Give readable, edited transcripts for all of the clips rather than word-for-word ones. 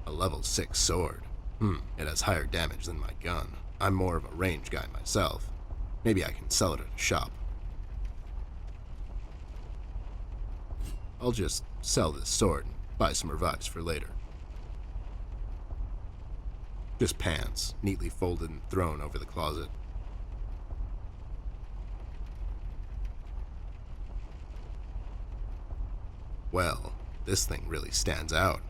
A level 6 sword. It has higher damage than my gun. I'm more of a range guy myself. Maybe I can sell it at a shop. I'll just sell this sword and buy some revives for later. Just pants, neatly folded and thrown over the closet. Well, this thing really stands out.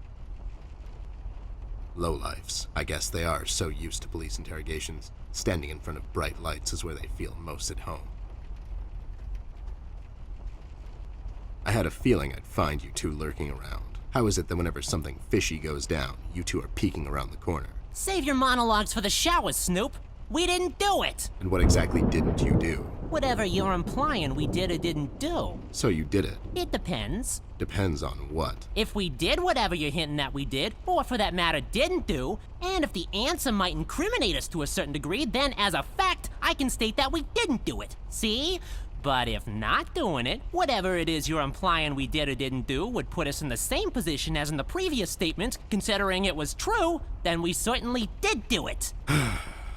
Lowlifes. I guess they are so used to police interrogations. Standing in front of bright lights is where they feel most at home. I had a feeling I'd find you two lurking around. How is it that whenever something fishy goes down, you two are peeking around the corner? Save your monologues for the shower, Snoop. We didn't do it! And what exactly didn't you do? Whatever you're implying we did or didn't do. So you did it. It depends. Depends on what? If we did whatever you're hinting that we did, or for that matter didn't do, and if the answer might incriminate us to a certain degree, then as a fact, I can state that we didn't do it. See? But if not doing it, whatever it is you're implying we did or didn't do would put us in the same position as in the previous statement, considering it was true, then we certainly did do it.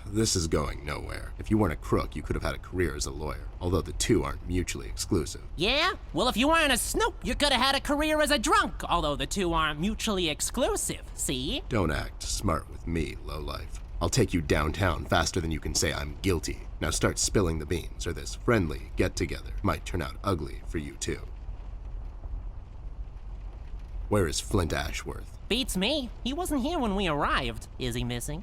This is going nowhere. If you weren't a crook, you could have had a career as a lawyer, although the two aren't mutually exclusive. Yeah? Well, if you weren't a Snoop, you could have had a career as a drunk, although the two aren't mutually exclusive, see? Don't act smart with me, lowlife. I'll take you downtown faster than you can say I'm guilty. Now start spilling the beans, or this friendly get-together might turn out ugly for you too. Where is Flint Ashworth? Beats me. He wasn't here when we arrived. Is he missing?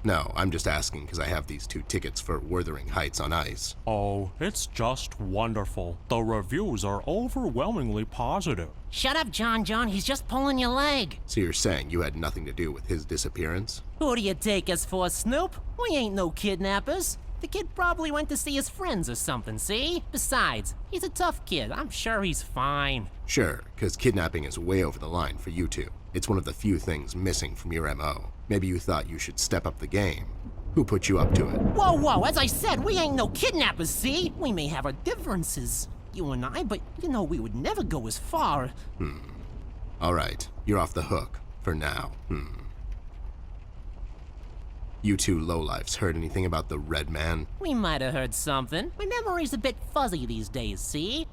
No, I'm just asking because I have these 2 tickets for Wuthering Heights on ice. Oh, it's just wonderful. The reviews are overwhelmingly positive. Shut up, John. He's just pulling your leg. So you're saying you had nothing to do with his disappearance? Who do you take us for, Snoop? We ain't no kidnappers. The kid probably went to see his friends or something, see? Besides, he's a tough kid. I'm sure he's fine. Sure, because kidnapping is way over the line for you two. It's one of the few things missing from your MO. Maybe you thought you should step up the game. Who put you up to it? Whoa, as I said, we ain't no kidnappers, see? We may have our differences, you and I, but you know we would never go as far. All right, you're off the hook, for now. You two lowlifes heard anything about the Red Man? We might have heard something. My memory's a bit fuzzy these days, see?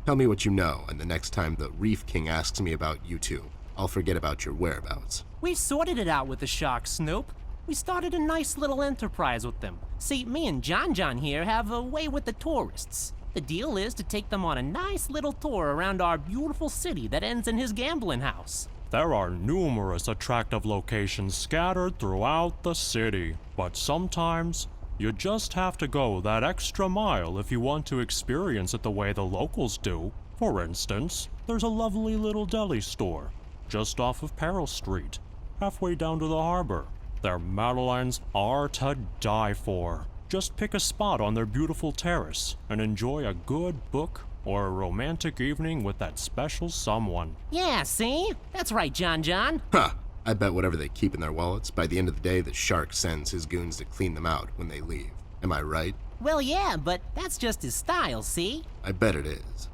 Tell me what you know, and the next time the Reef King asks me about you two, I'll forget about your whereabouts. We've sorted it out with the Sharks, Snoop. We started a nice little enterprise with them. See, me and John here have a way with the tourists. The deal is to take them on a nice little tour around our beautiful city that ends in his gambling house. There are numerous attractive locations scattered throughout the city, but sometimes you just have to go that extra mile if you want to experience it the way the locals do. For instance, there's a lovely little deli store just off of Peril Street, halfway down to the harbor. Their madeleines are to die for. Just pick a spot on their beautiful terrace and enjoy a good book or a romantic evening with that special someone. Yeah, see? That's right, John. Huh! I bet whatever they keep in their wallets, by the end of the day, the shark sends his goons to clean them out when they leave. Am I right? Well, yeah, but that's just his style, see? I bet it is.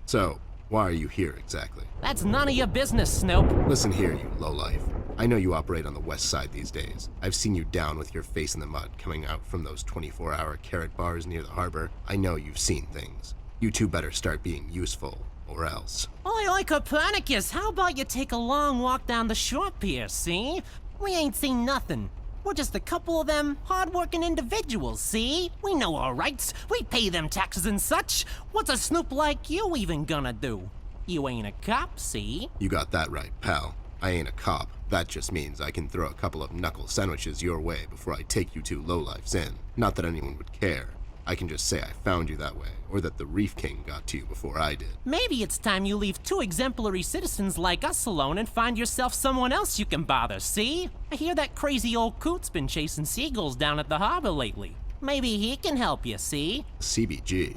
So, why are you here exactly? That's none of your business, Snoop. Listen here, you lowlife. I know you operate on the west side these days. I've seen you down with your face in the mud coming out from those 24-hour carrot bars near the harbor. I know you've seen things. You two better start being useful, or else. Oi, Copernicus, how about you take a long walk down the shore pier, see? We ain't seen nothing. We're just a couple of them hard-working individuals, see? We know our rights. We pay them taxes and such. What's a Snoop like you even gonna do? You ain't a cop, see? You got that right, pal. I ain't a cop. That just means I can throw a couple of knuckle sandwiches your way before I take you two lowlifes in. Not that anyone would care. I can just say I found you that way, or that the Reef King got to you before I did. Maybe it's time you leave 2 exemplary citizens like us alone and find yourself someone else you can bother, see? I hear that crazy old coot's been chasing seagulls down at the harbor lately. Maybe he can help you, see? CBG.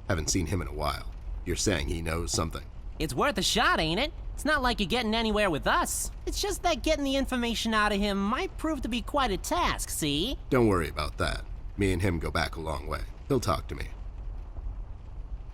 Haven't seen him in a while. You're saying he knows something? It's worth a shot, ain't it? It's not like you're getting anywhere with us. It's just that getting the information out of him might prove to be quite a task, see? Don't worry about that. Me and him go back a long way. He'll talk to me.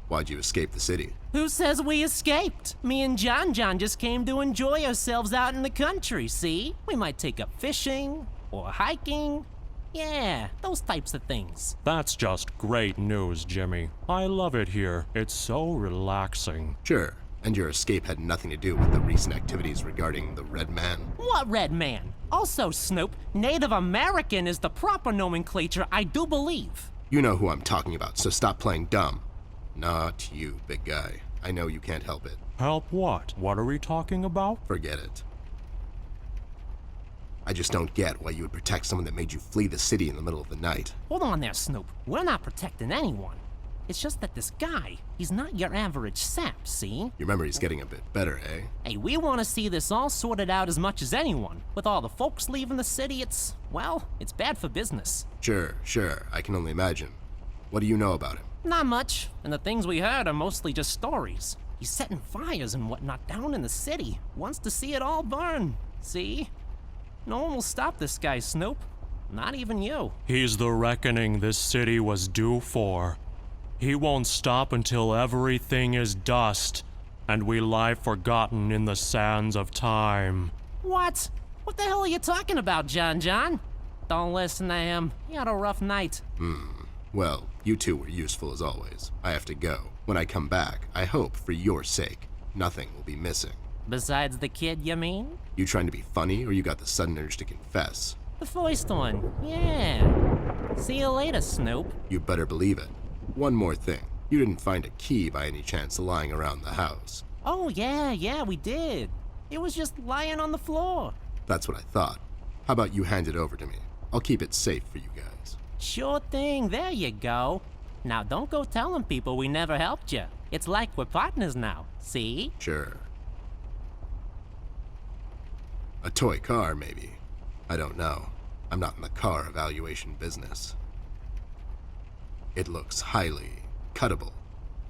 Why'd you escape the city? Who says we escaped? Me and John just came to enjoy ourselves out in the country, see? We might take up fishing or hiking. Yeah, those types of things. That's just great news, Jimmy. I love it here. It's so relaxing. Sure, and your escape had nothing to do with the recent activities regarding the Red Man. What Red Man? Also, Snoop, Native American is the proper nomenclature, I do believe. You know who I'm talking about, so stop playing dumb. Not you, big guy. I know you can't help it. Help what? What are we talking about? Forget it. I just don't get why you would protect someone that made you flee the city in the middle of the night. Hold on there, Snoop. We're not protecting anyone. It's just that this guy, he's not your average sap, see? Your memory's getting a bit better, eh? Hey, we want to see this all sorted out as much as anyone. With all the folks leaving the city, it's bad for business. Sure, I can only imagine. What do you know about him? Not much, and the things we heard are mostly just stories. He's setting fires and whatnot down in the city. Wants to see it all burn, see? No one will stop this guy, Snoop. Not even you. He's the reckoning this city was due for. He won't stop until everything is dust, and we lie forgotten in the sands of time. What? What the hell are you talking about, John? Don't listen to him. He had a rough night. Well, you two were useful as always. I have to go. When I come back, I hope, for your sake, nothing will be missing. Besides the kid, you mean? You trying to be funny, or you got the sudden urge to confess? The first one, yeah. See you later, Snoop. You better believe it. One more thing. You didn't find a key by any chance lying around the house. Oh, yeah, we did. It was just lying on the floor. That's what I thought. How about you hand it over to me? I'll keep it safe for you guys. Sure thing, there you go. Now don't go telling people we never helped you. It's like we're partners now, see? Sure. A toy car, maybe. I don't know. I'm not in the car evaluation business. It looks highly cuttable.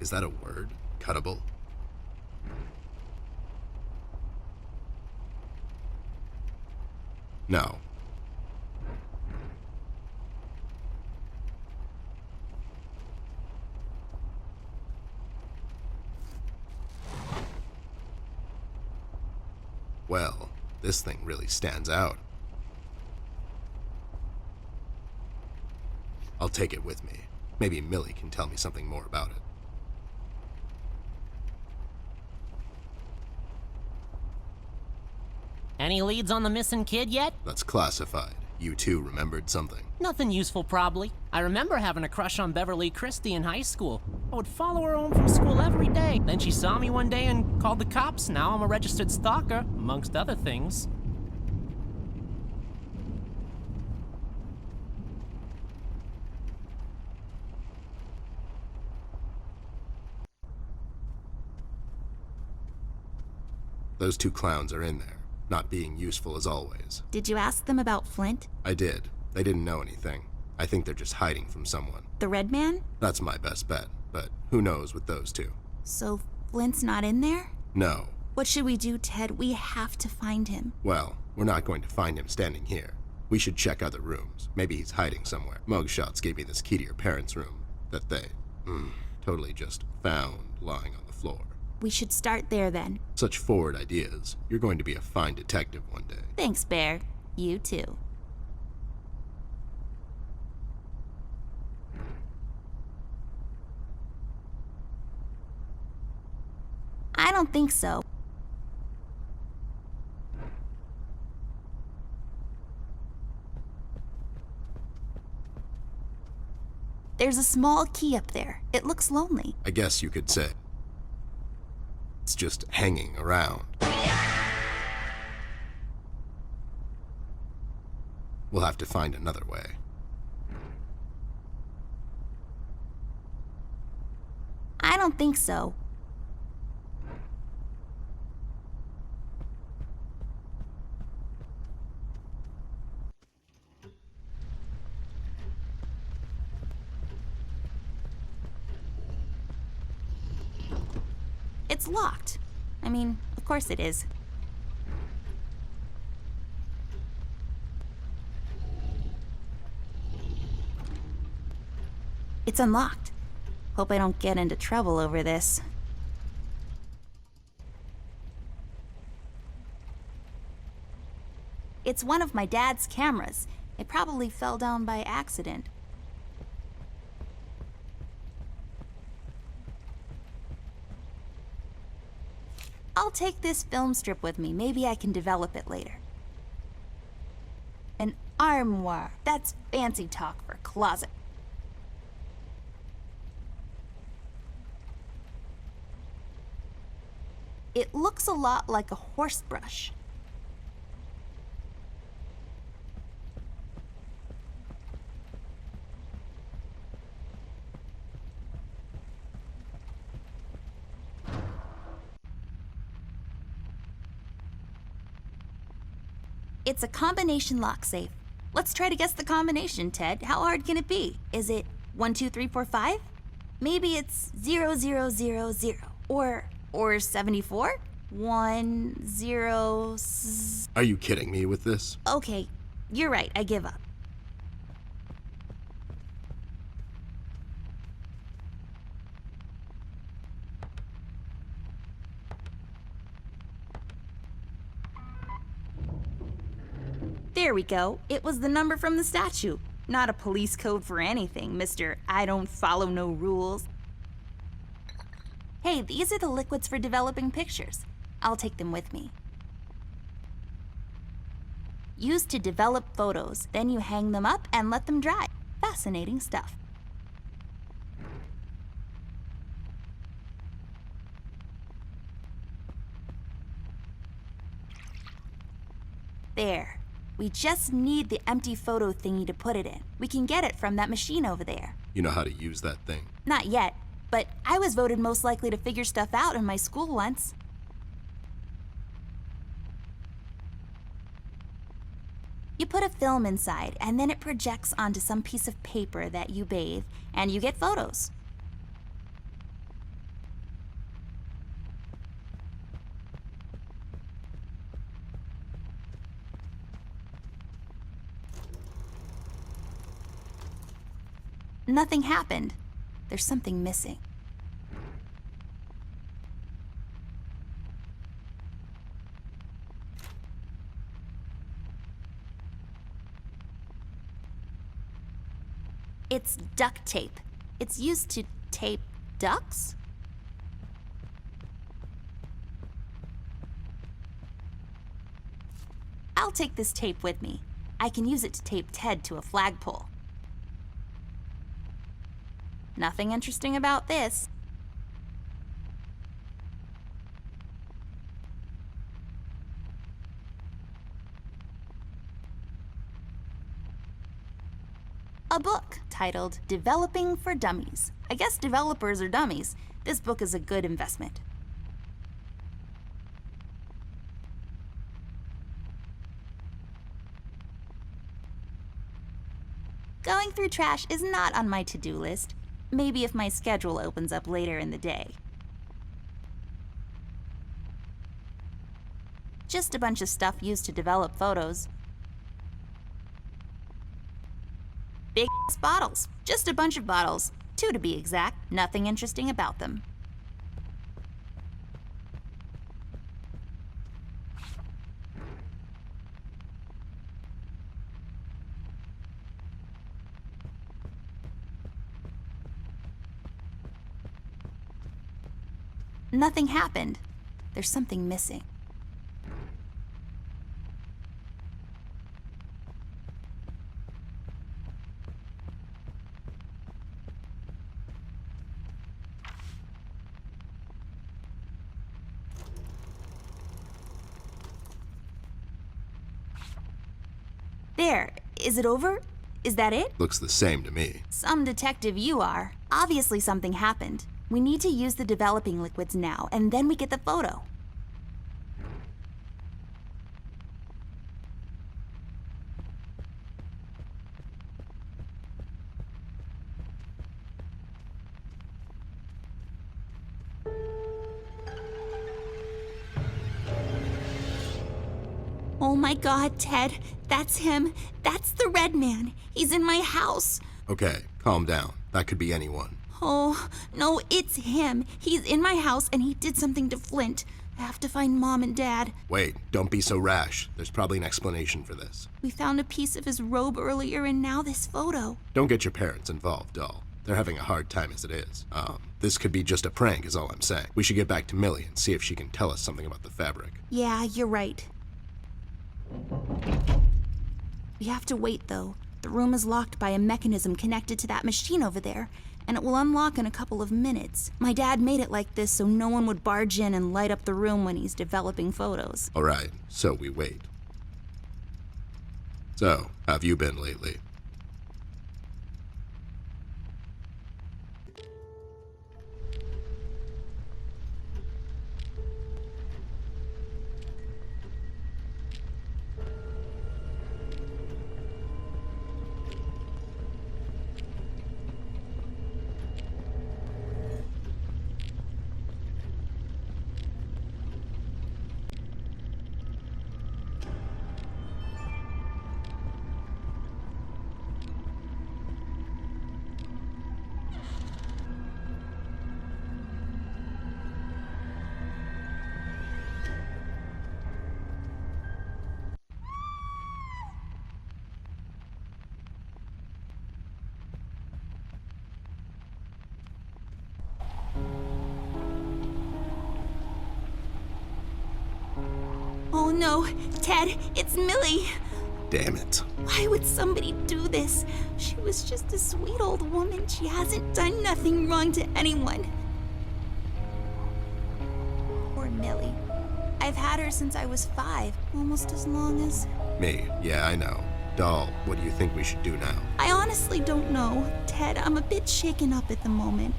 Is that a word? Cuttable? No. Well, this thing really stands out. I'll take it with me. Maybe Millie can tell me something more about it. Any leads on the missing kid yet? That's classified. You two remembered something. Nothing useful, probably. I remember having a crush on Beverly Christie in high school. I would follow her home from school every day. Then she saw me one day and called the cops. Now I'm a registered stalker, amongst other things. Those two clowns are in there, not being useful as always. Did you ask them about Flint? I did. They didn't know anything. I think they're just hiding from someone. The Red Man? That's my best bet, but who knows with those two? So Flint's not in there? No. What should we do, Ted? We have to find him. Well, we're not going to find him standing here. We should check other rooms. Maybe he's hiding somewhere. Mugshots gave me this key to your parents' room that they, totally just found lying on the floor. We should start there then. Such forward ideas. You're going to be a fine detective one day. Thanks, Bear. You too. I don't think so. There's a small key up there. It looks lonely. I guess you could say. It's just hanging around. We'll have to find another way. I don't think so. It's locked. I mean, of course it is. It's unlocked. Hope I don't get into trouble over this. It's one of my dad's cameras. It probably fell down by accident. I'll take this film strip with me. Maybe I can develop it later. An armoire. That's fancy talk for closet. It looks a lot like a horse brush. It's a combination lock safe. Let's try to guess the combination, Ted. How hard can it be? Is it 1, 2, 3, 4, 5? Maybe it's 0, 0, 0, 0. Or 74? 1, 0... Are you kidding me with this? Okay, you're right. I give up. There we go. It was the number from the statue. Not a police code for anything, Mr. I don't follow no rules. Hey, these are the liquids for developing pictures. I'll take them with me. Used to develop photos, then you hang them up and let them dry. Fascinating stuff. There. We just need the empty photo thingy to put it in. We can get it from that machine over there. You know how to use that thing? Not yet, but I was voted most likely to figure stuff out in my school once. You put a film inside, and then it projects onto some piece of paper that you bathe, and you get photos. Nothing happened. There's something missing. It's duct tape. It's used to tape ducks? I'll take this tape with me. I can use it to tape Ted to a flagpole. Nothing interesting about this. A book titled Developing for Dummies. I guess developers are dummies. This book is a good investment. Going through trash is not on my to-do list. Maybe if my schedule opens up later in the day. Just a bunch of stuff used to develop photos. Big bottles. Just a bunch of bottles. 2 to be exact. Nothing interesting about them. Nothing happened. There's something missing. There. Is it over? Is that it? Looks the same to me. Some detective you are. Obviously something happened. We need to use the developing liquids now, and then we get the photo. Oh my God, Ted. That's him. That's the red man. He's in my house. Okay, calm down. That could be anyone. Oh, no, it's him. He's in my house and he did something to Flint. I have to find Mom and Dad. Wait, don't be so rash. There's probably an explanation for this. We found a piece of his robe earlier and now this photo. Don't get your parents involved, doll. They're having a hard time as it is. This could be just a prank is all I'm saying. We should get back to Millie and see if she can tell us something about the fabric. Yeah, you're right. We have to wait, though. The room is locked by a mechanism connected to that machine over there, and it will unlock in a couple of minutes. My dad made it like this so no one would barge in and light up the room when he's developing photos. All right, so we wait. So, how have you been lately? Oh no, Ted, it's Millie. Damn it. Why would somebody do this? She was just a sweet old woman. She hasn't done nothing wrong to anyone. Poor Millie. I've had her since I was 5, almost as long as... Me, yeah, I know. Doll, what do you think we should do now? I honestly don't know. Ted, I'm a bit shaken up at the moment.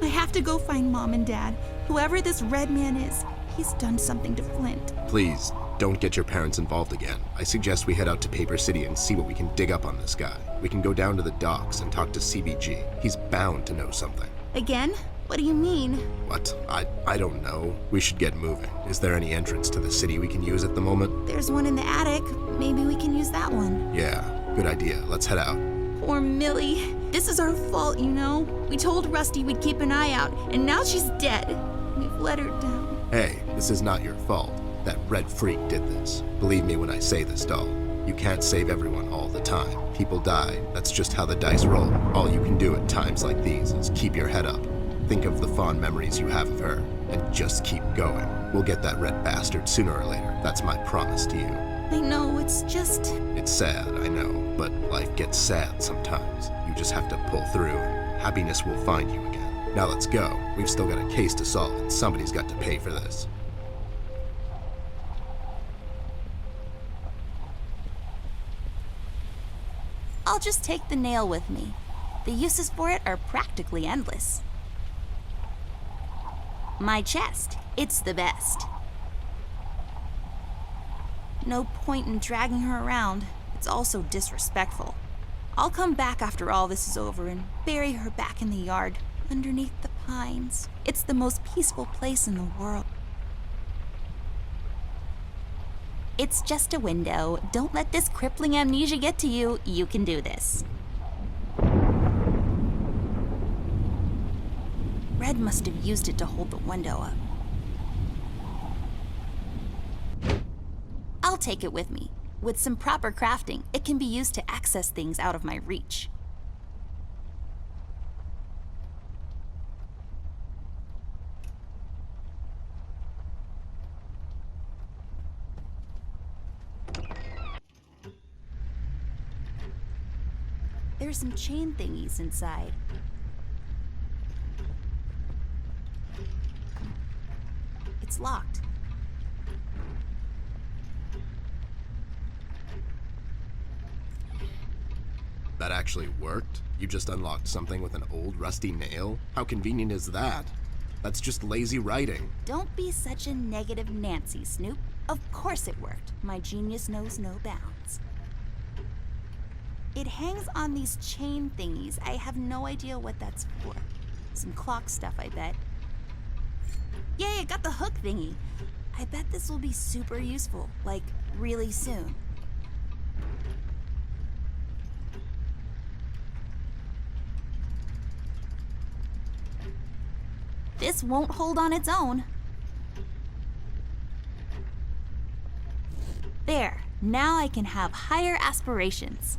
I have to go find Mom and Dad. Whoever this red man is, he's done something to Flint. Please, don't get your parents involved again. I suggest we head out to Paper City and see what we can dig up on this guy. We can go down to the docks and talk to CBG. He's bound to know something. Again? What do you mean? What? I don't know. We should get moving. Is there any entrance to the city we can use at the moment? There's one in the attic. Maybe we can use that one. Yeah, good idea. Let's head out. Poor Millie. This is our fault, you know? We told Rusty we'd keep an eye out, and now she's dead. We've let her down. Hey, this is not your fault. That red freak did this. Believe me when I say this, doll. You can't save everyone all the time. People die. That's just how the dice roll. All you can do at times like these is keep your head up. Think of the fond memories you have of her, and just keep going. We'll get that red bastard sooner or later. That's my promise to you. I know, it's just... It's sad, I know, but life gets sad sometimes. You just have to pull through, and happiness will find you again. Now let's go. We've still got a case to solve, and somebody's got to pay for this. I'll just take the nail with me. The uses for it are practically endless. My chest. It's the best. No point in dragging her around. It's also disrespectful. I'll come back after all this is over and bury her back in the yard, underneath the pines. It's the most peaceful place in the world. It's just a window. Don't let this crippling amnesia get to you. You can do this. Red must have used it to hold the window up. I'll take it with me. With some proper crafting, it can be used to access things out of my reach. There's some chain thingies inside. It's locked. That actually worked? You just unlocked something with an old rusty nail? How convenient is that? That's just lazy writing. Don't be such a negative Nancy, Snoop. Of course it worked. My genius knows no bounds. It hangs on these chain thingies. I have no idea what that's for. Some clock stuff, I bet. Yay, I got the hook thingy. I bet this will be super useful, like really soon. This won't hold on its own. There, now I can have higher aspirations.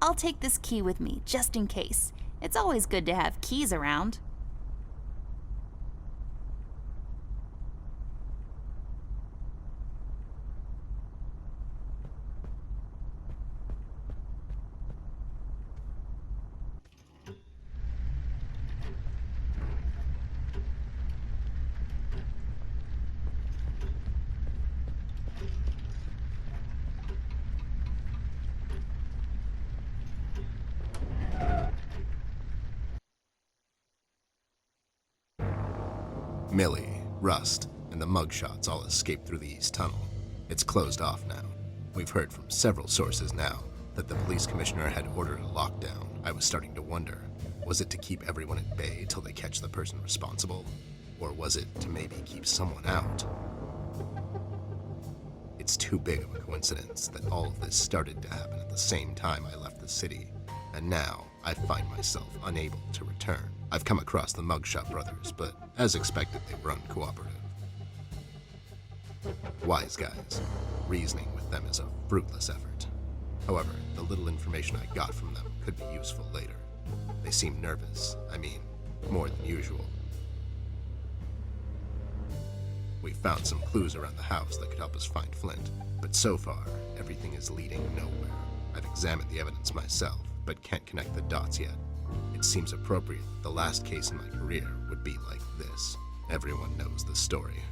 I'll take this key with me, just in case. It's always good to have keys around. Millie, Rust, and the mugshots all escaped through the east tunnel. It's closed off now. We've heard from several sources now that the police commissioner had ordered a lockdown. I was starting to wonder, was it to keep everyone at bay till they catch the person responsible? Or was it to maybe keep someone out? It's too big of a coincidence that all of this started to happen at the same time I left the city, and now I find myself unable to return. I've come across the Mugshot brothers, but as expected, they were uncooperative. Wise guys. Reasoning with them is a fruitless effort. However, the little information I got from them could be useful later. They seem nervous. I mean, more than usual. We found some clues around the house that could help us find Flint, but so far, everything is leading nowhere. I've examined the evidence myself, but can't connect the dots yet. It seems appropriate that the last case in my career would be like this. Everyone knows the story.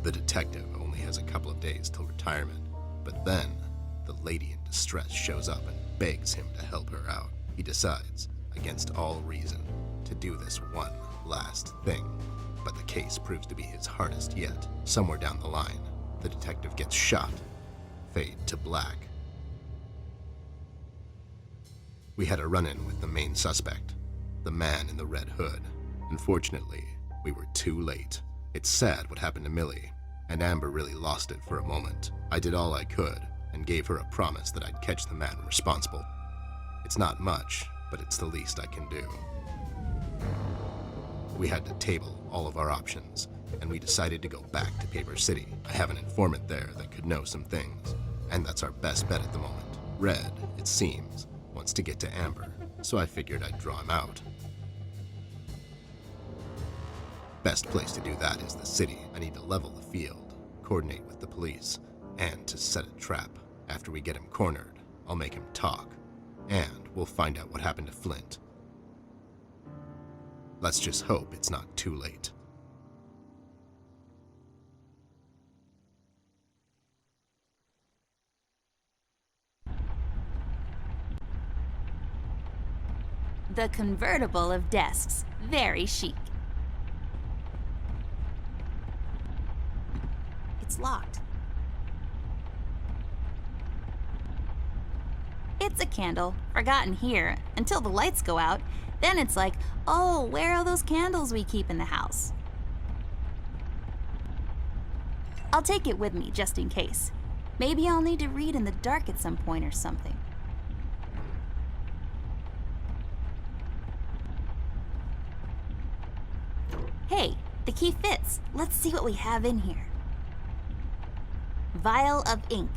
The detective only has a couple of days till retirement, but then the lady in distress shows up and begs him to help her out. He decides, against all reason, to do this one last thing. But the case proves to be his hardest yet. Somewhere down the line, the detective gets shot. Fade to black. We had a run-in with the main suspect, the man in the red hood. Unfortunately, we were too late. It's sad what happened to Millie, and Amber really lost it for a moment. I did all I could, and gave her a promise that I'd catch the man responsible. It's not much, but it's the least I can do. We had to table all of our options, and we decided to go back to Paper City. I have an informant there that could know some things, and that's our best bet at the moment. Red, it seems, wants to get to Amber, so I figured I'd draw him out. Best place to do that is the city. I need to level the field, coordinate with the police, and to set a trap. After we get him cornered, I'll make him talk, and we'll find out what happened to Flint. Let's just hope it's not too late. The convertible of desks. Very chic. It's locked. It's a candle, forgotten here, until the lights go out. Then it's like, oh, where are those candles we keep in the house? I'll take it with me, just in case. Maybe I'll need to read in the dark at some point or something. Hey, the key fits. Let's see what we have in here. Vial of ink.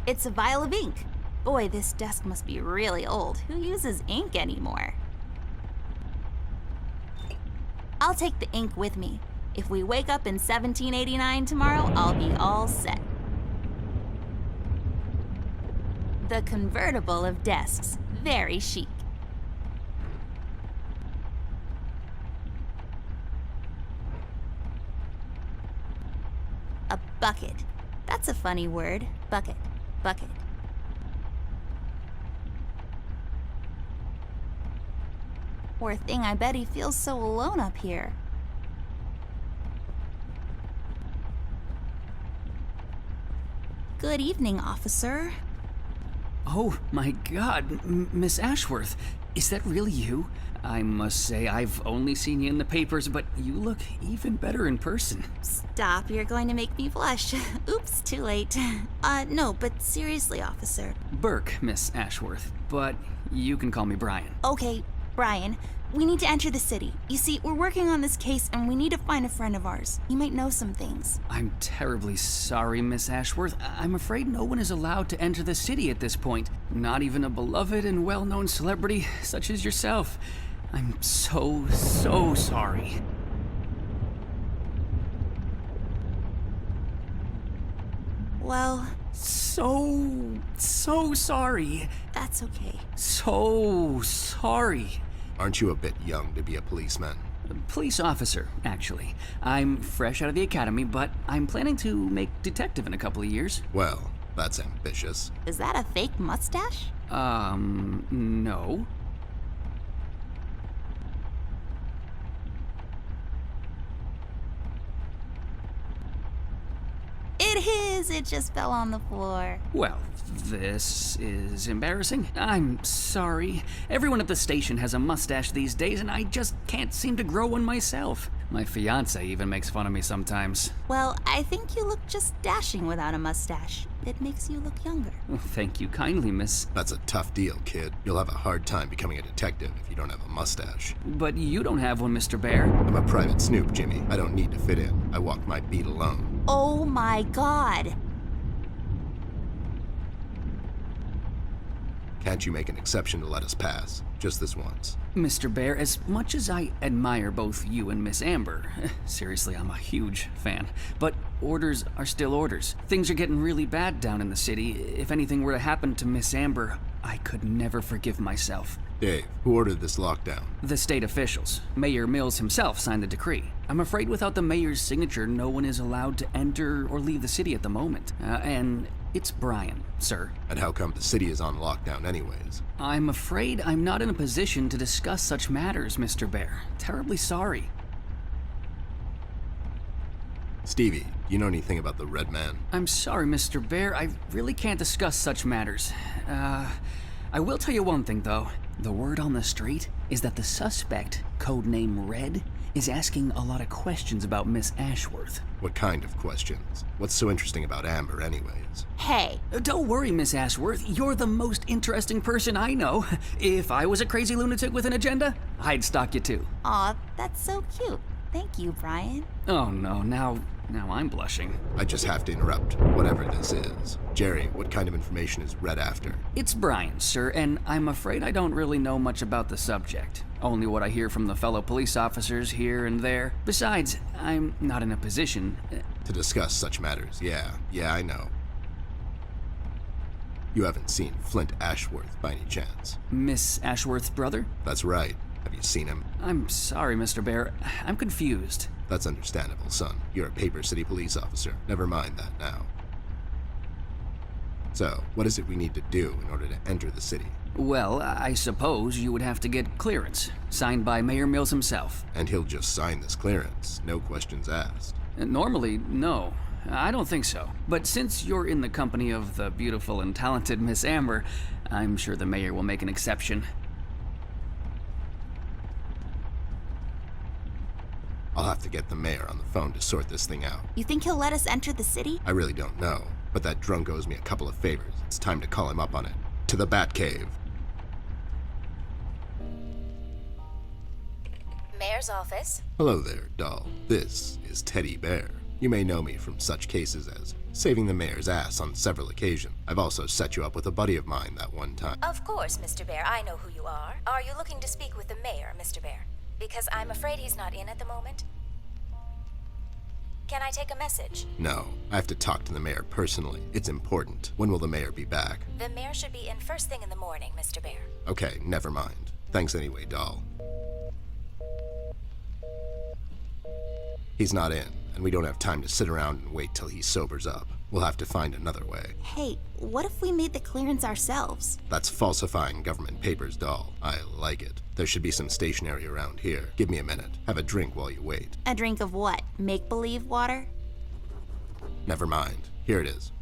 It's a vial of ink. Boy, this desk must be really old. Who uses ink anymore? I'll take the ink with me. If we wake up in 1789 tomorrow, I'll be all set. The convertible of desks. Very chic. A bucket. That's a funny word. Bucket. Bucket. Poor thing, I bet he feels so alone up here. Good evening, officer. Oh my god, Miss Ashworth, is that really you? I must say, I've only seen you in the papers, but you look even better in person. Stop, you're going to make me blush. Oops, too late. No, but seriously, officer. Burke, Miss Ashworth, but you can call me Brian. Okay, Brian, we need to enter the city. You see, we're working on this case and we need to find a friend of ours. You might know some things. I'm terribly sorry, Miss Ashworth. I'm afraid no one is allowed to enter the city at this point. Not even a beloved and well-known celebrity such as yourself. I'm so sorry. Well, So sorry. that's okay. So sorry. Aren't you a bit young to be a policeman? Police officer, actually. I'm fresh out of the academy, but I'm planning to make detective in a couple of years. Well, that's ambitious. Is that a fake mustache? No. It is! It just fell on the floor. Well, this is embarrassing. I'm sorry. Everyone at the station has a mustache these days, and I just can't seem to grow one myself. My fiance even makes fun of me sometimes. Well, I think you look just dashing without a mustache. It makes you look younger. Well, thank you kindly, miss. That's a tough deal, kid. You'll have a hard time becoming a detective if you don't have a mustache. But you don't have one, Mr. Bear. I'm a private snoop, Jimmy. I don't need to fit in. I walk my beat alone. Oh my god! Can't you make an exception to let us pass? Just this once. Mr. Bear, as much as I admire both you and Miss Amber, seriously, I'm a huge fan, but orders are still orders. Things are getting really bad down in the city. If anything were to happen to Miss Amber, I could never forgive myself. Dave, who ordered this lockdown? The state officials. Mayor Mills himself signed the decree. I'm afraid without the mayor's signature, no one is allowed to enter or leave the city at the moment. And it's Brian, sir. And how come the city is on lockdown anyways? I'm afraid I'm not in a position to discuss such matters, Mr. Bear. Terribly sorry. Stevie, do you know anything about the Red Man? I'm sorry, Mr. Bear. I really can't discuss such matters. I will tell you one thing, though. The word on the street is that the suspect, codename Red, is asking a lot of questions about Miss Ashworth. What kind of questions? What's so interesting about Amber anyways? Hey, Don't worry, Miss Ashworth. You're the most interesting person I know. If I was a crazy lunatic with an agenda, I'd stalk you too. aw, that's so cute. Thank you, Brian. Oh no, now I'm blushing. I just have to interrupt, whatever this is. Jerry, what kind of information is Red after? It's Brian, sir, and I'm afraid I don't really know much about the subject. Only what I hear from the fellow police officers here and there. Besides, I'm not in a position. To discuss such matters, yeah, I know. You haven't seen Flint Ashworth by any chance? Miss Ashworth's brother? That's right. Have you seen him? I'm sorry, Mr. Bear. I'm confused. That's understandable, son. You're a Paper City police officer. Never mind that now. So, what is it we need to do in order to enter the city? Well, I suppose you would have to get clearance, signed by Mayor Mills himself. And he'll just sign this clearance, no questions asked. Normally, no. I don't think so. But since you're in the company of the beautiful and talented Miss Amber, I'm sure the mayor will make an exception. I'll have to get the mayor on the phone to sort this thing out. You think he'll let us enter the city? I really don't know, but that drunk owes me a couple of favors. It's time to call him up on it. To the Batcave. Mayor's office. Hello there, doll. This is Teddy Bear. You may know me from such cases as saving the mayor's ass on several occasions. I've also set you up with a buddy of mine that one time. Of course, Mr. Bear, I know who you are. Are you looking to speak with the mayor, Mr. Bear? Because I'm afraid he's not in at the moment. Can I take a message? No, I have to talk to the mayor personally. It's important. When will the mayor be back? The mayor should be in first thing in the morning, Mr. Bear. Okay, never mind. Thanks anyway, doll. He's not in, and we don't have time to sit around and wait till he sobers up. We'll have to find another way. Hey, what if we made the clearance ourselves? That's falsifying government papers, doll. I like it. There should be some stationery around here. Give me a minute. Have a drink while you wait. A drink of what? Make-believe water? Never mind. Here it is.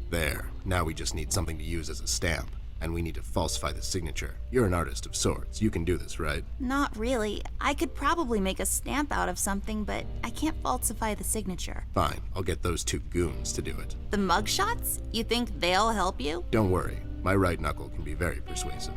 There. Now we just need something to use as a stamp. And we need to falsify the signature. You're an artist of sorts. You can do this, right? Not really. I could probably make a stamp out of something, but I can't falsify the signature. Fine. I'll get those two goons to do it. The mugshots? You think they'll help you? Don't worry. My right knuckle can be very persuasive.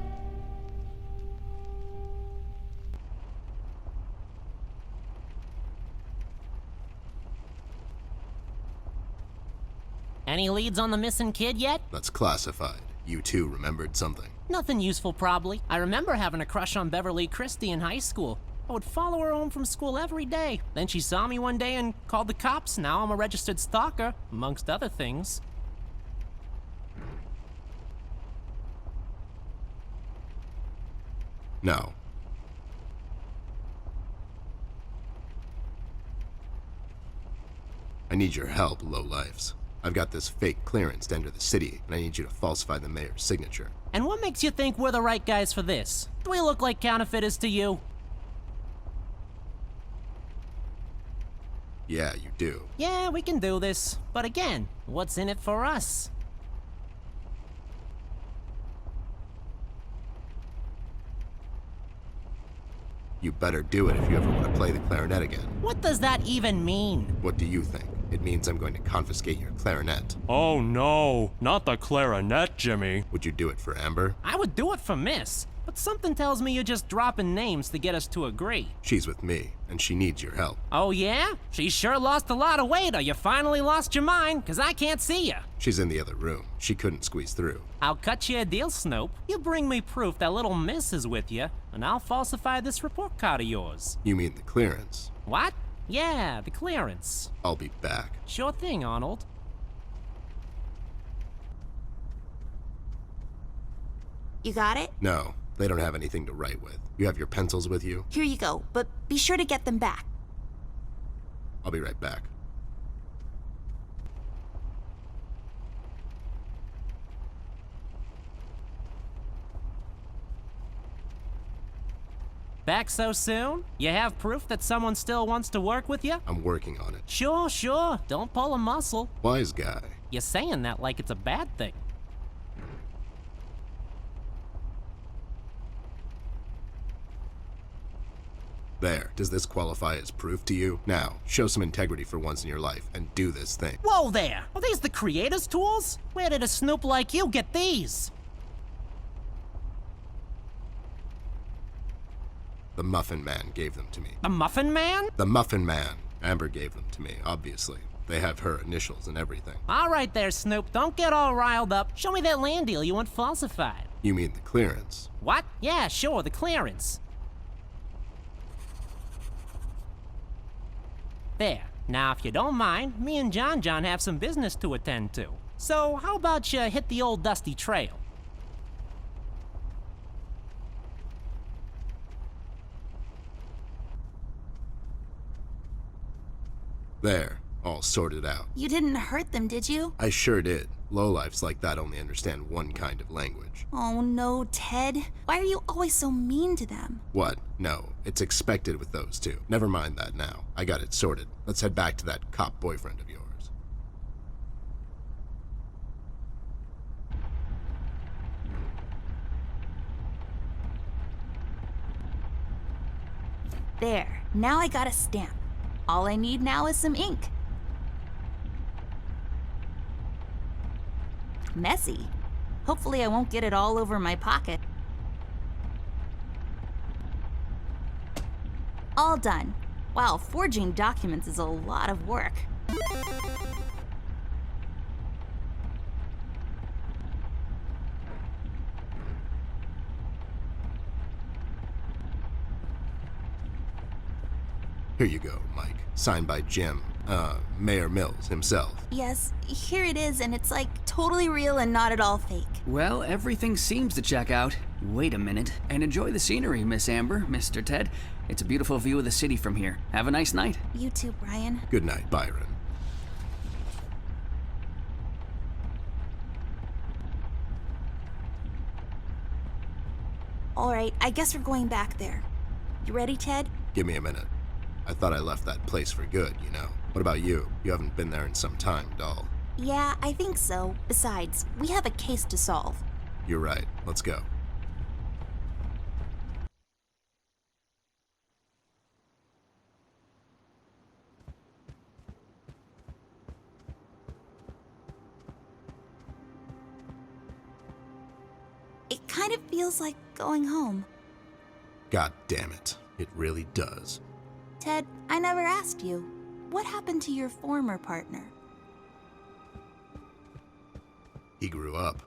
Any leads on the missing kid yet? That's classified. You two remembered something. Nothing useful, probably. I remember having a crush on Beverly Christie in high school. I would follow her home from school every day. Then she saw me one day and called the cops. Now I'm a registered stalker, amongst other things. No. I need your help, lowlifes. I've got this fake clearance to enter the city, and I need you to falsify the mayor's signature. And what makes you think we're the right guys for this? Do we look like counterfeiters to you? Yeah, you do. Yeah, we can do this. But again, what's in it for us? You better do it if you ever want to play the clarinet again. What does that even mean? What do you think? It means I'm going to confiscate your clarinet. Oh no, not the clarinet, Jimmy. Would you do it for Amber? I would do it for Miss, but something tells me you're just dropping names to get us to agree. She's with me, and she needs your help. Oh yeah? She sure lost a lot of weight, or you finally lost your mind, 'cause I can't see you. She's in the other room. She couldn't squeeze through. I'll cut you a deal, Snoop. You bring me proof that little Miss is with you, and I'll falsify this report card of yours. You mean the clearance? What? Yeah, the clearance. I'll be back. Sure thing, Arnold. You got it? No, they don't have anything to write with. You have your pencils with you? Here you go, but be sure to get them back. I'll be right back. Back so soon? You have proof that someone still wants to work with you? I'm working on it. Sure. Don't pull a muscle. Wise guy. You're saying that like it's a bad thing. There. Does this qualify as proof to you? Now, show some integrity for once in your life and do this thing. Whoa there! Are these the creator's tools? Where did a snoop like you get these? The Muffin Man gave them to me. The Muffin Man? The Muffin Man. Amber gave them to me, obviously. They have her initials and everything. All right there, Snoop. Don't get all riled up. Show me that land deal you want falsified. You mean the clearance? What? Yeah, sure, the clearance. There. Now, if you don't mind, me and John have some business to attend to. So, how about you hit the old dusty trail? There. All sorted out. You didn't hurt them, did you? I sure did. Lowlifes like that only understand one kind of language. Oh no, Ted. Why are you always so mean to them? What? No, it's expected with those two. Never mind that now. I got it sorted. Let's head back to that cop boyfriend of yours. There. Now I got a stamp. All I need now is some ink. Messy. Hopefully I won't get it all over my pocket. All done. Wow, forging documents is a lot of work. Here you go, Mike. Signed by Jim, Mayor Mills himself. Yes, here it is, and it's like totally real and not at all fake. Well, everything seems to check out. Wait a minute, and enjoy the scenery, Miss Amber, Mr. Ted. It's a beautiful view of the city from here. Have a nice night. You too, Brian. Good night, Byron. All right, I guess we're going back there. You ready, Ted? Give me a minute. I thought I left that place for good, you know. What about you? You haven't been there in some time, doll. Yeah, I think so. Besides, we have a case to solve. You're right. Let's go. It kind of feels like going home. God damn it. It really does. Ted, I never asked you. What happened to your former partner? He grew up.